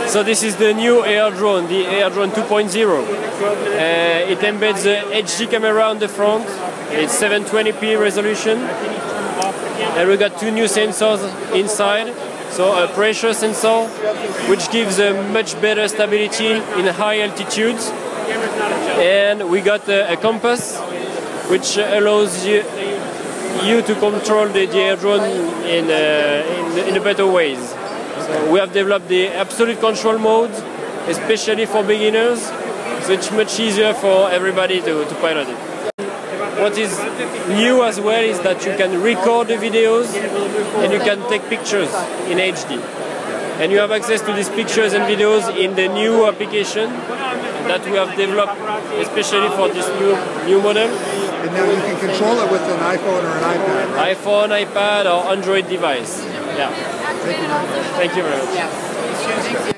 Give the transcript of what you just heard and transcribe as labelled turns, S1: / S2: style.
S1: So this is the new AR drone, the AR Drone 2.0. It embeds the HD camera on the front. It's 720p resolution. And we got two new sensors inside. So a pressure sensor, which gives a much better stability in high altitudes. And we got a compass, which allows you to control the AR drone in a better ways. So we have developed the absolute control mode, especially for beginners, so it's much easier for everybody to pilot it. What is new as well is that you can record the videos and you can take pictures in HD. And you have access to these pictures and videos in the new application that we have developed especially for this new model.
S2: And now you can control it with an iPhone or an iPad, right?
S1: iPhone, iPad or Android device. Yeah.
S2: Thank you very much.
S1: Thank you very much.